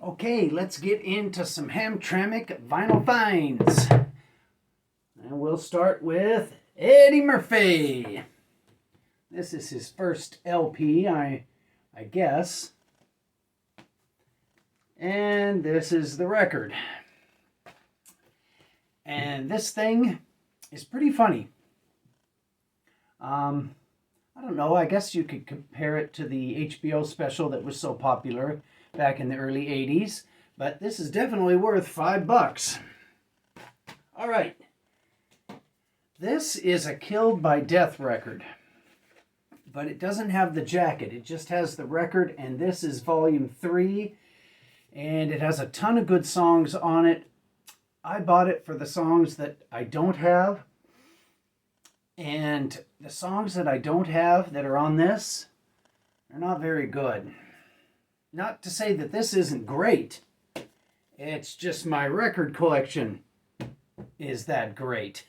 Okay, let's get into some Hamtramck vinyl finds. And we'll start with Eddie Murphy. This is his first LP, I guess. And this is the record. And this thing is pretty funny. I don't know, I guess you could compare it to the HBO special that was so popular back in the early 80s. But this is definitely worth $5. All right. This is a Killed by Death record. But it doesn't have the jacket. It just has the record, and this is volume 3. And it has a ton of good songs on it. I bought it for the songs that I don't have. And the songs that I don't have that are on this are not very good. Not to say that this isn't great. It's just my record collection is that great.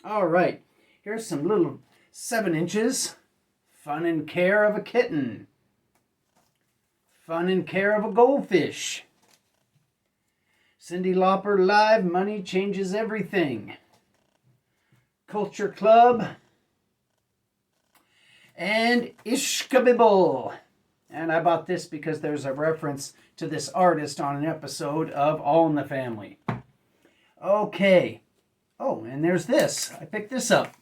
All right, here's some little 7 inches. Fun and Care of a Kitten. Fun and Care of a Goldfish. Cyndi Lauper Live, Money Changes Everything. Culture Club. And Ishkabibble. And I bought this because there's a reference to this artist on an episode of All in the Family. Okay. Oh, and there's this. I picked this up.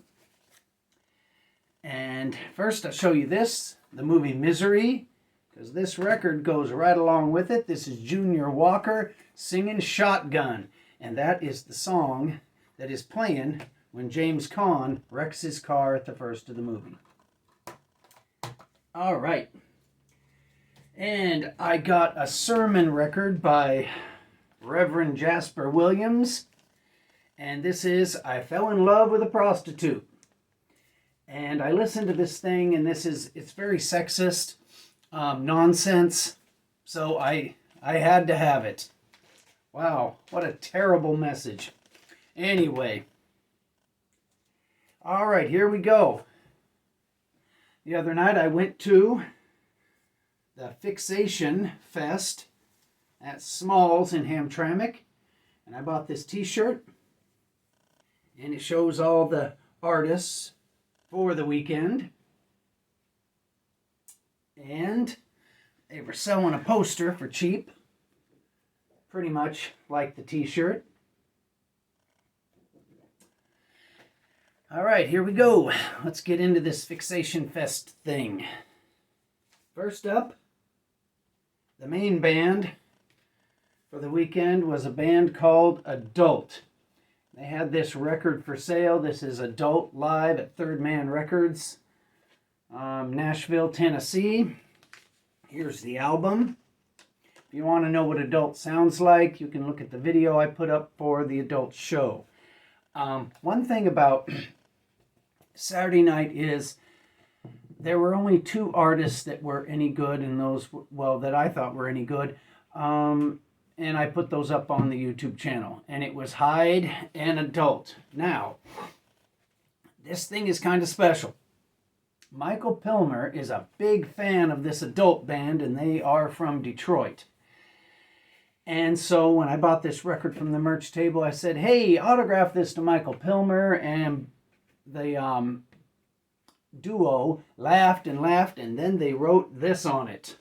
And first I'll show you this, the movie Misery, because this record goes right along with it. This is Junior Walker singing Shotgun. And that is the song that is playing when James Caan wrecks his car at the first of the movie. All right. And I got a sermon record by Reverend Jasper Williams. And this is I Fell in Love with a Prostitute. And I listened to this thing, and it's very sexist, nonsense. So I had to have it. Wow, what a terrible message. Anyway. All right, here we go. The other night I went to the Fixation Fest at Smalls in Hamtramck, and I bought this t-shirt, and it shows all the artists for the weekend, and they were selling a poster for cheap, pretty much like the t-shirt. All right, here we go. Let's get into this Fixation Fest thing. First up, the main band for the weekend was a band called Adult. They had this record for sale. This is Adult live at Third Man Records, Nashville, Tennessee. Here's the album. If you want to know what Adult sounds like, you can look at the video I put up for the Adult show. One thing about Saturday night is there were only 2 artists that were any good, and those, well, that I thought were any good. And I put those up on the YouTube channel. And it was Hyde and Adult. Now, this thing is kind of special. Michael Pilmer is a big fan of this Adult band, and they are from Detroit. And so when I bought this record from the merch table, I said, hey, autograph this to Michael Pilmer. And the duo laughed and laughed, and then they wrote this on it.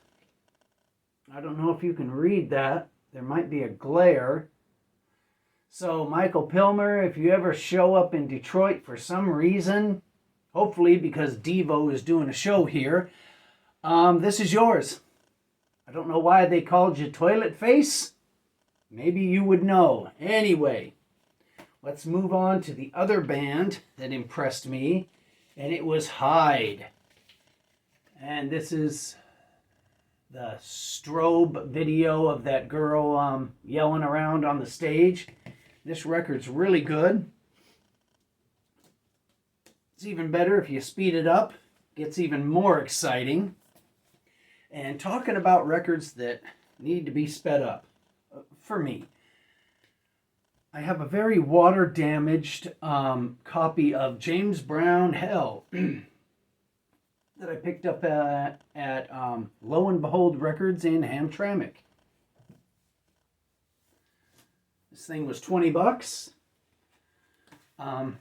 I don't know if you can read that. There might be a glare. So Michael Pilmer, if you ever show up in Detroit for some reason, hopefully because Devo is doing a show here, this is yours. I don't know why they called you Toilet Face. Maybe you would know. Anyway, let's move on to the other band that impressed me, and it was Hyde. And this is the strobe video of that girl yelling around on the stage. This record's really good. It's even better if you speed it up. It gets even more exciting. And talking about records that need to be sped up, for me, I have a very water-damaged copy of James Brown Hell that I picked up at Lo and Behold Records in Hamtramck. This thing was 20 bucks. And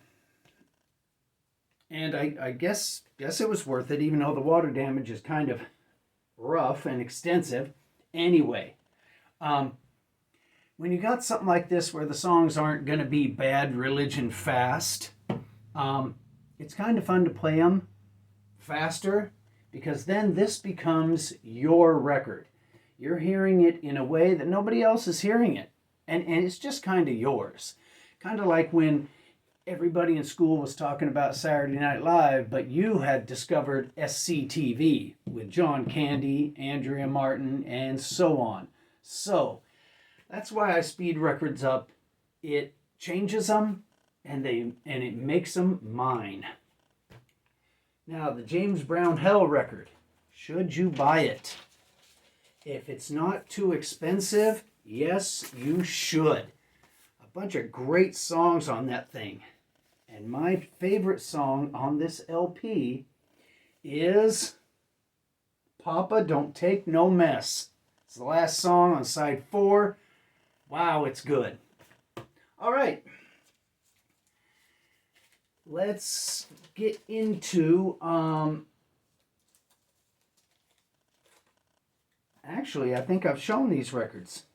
I guess it was worth it, even though the water damage is kind of rough and extensive. Anyway, when you got something like this where the songs aren't going to be Bad Religion fast, it's kind of fun to play them faster, because then this becomes your record. You're hearing it in a way that nobody else is hearing it. And it's just kind of yours. Kind of like when everybody in school was talking about Saturday Night Live, but you had discovered SCTV with John Candy, Andrea Martin, and so on. So that's why I speed records up. It changes them, and it makes them mine. Now, the James Brown Hell record. Should you buy it? If it's not too expensive, yes, you should. A bunch of great songs on that thing. And my favorite song on this LP is Papa Don't Take No Mess. It's the last song on side 4. Wow, it's good. All right. Let's get into, actually, I think I've shown these records.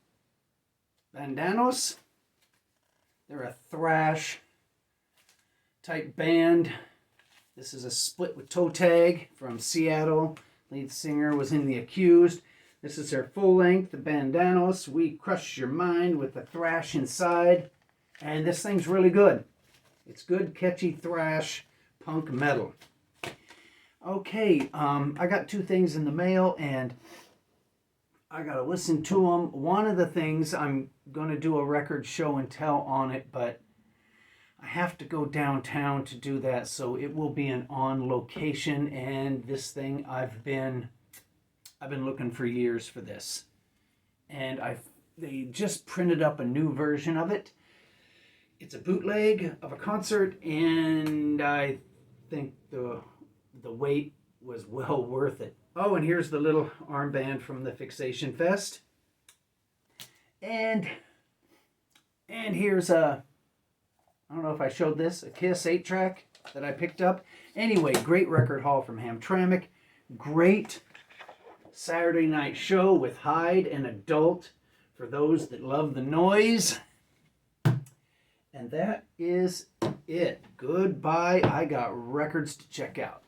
Bandanos. They're a thrash type band. This is a split with Toe Tag from Seattle. Lead singer was in The Accused. This is their full length, the Bandanos. We crush your mind with the thrash inside. And this thing's really good. It's good, catchy thrash punk metal. Okay, I got 2 things in the mail and I got to listen to them. One of the things, I'm going to do a record show and tell on it, but I have to go downtown to do that, so it will be an on location. And this thing, I've been looking for years for this, and they just printed up a new version of it. It's a bootleg of a concert, and I think the wait was well worth it. Oh, and here's the little armband from the Fixation Fest, and here's I don't know if I showed this, a Kiss 8-track that I picked up. Anyway, great record haul from Hamtramck. Great Saturday night show with Hyde and Adult for those that love the noise. And that is it. Goodbye. I got records to check out.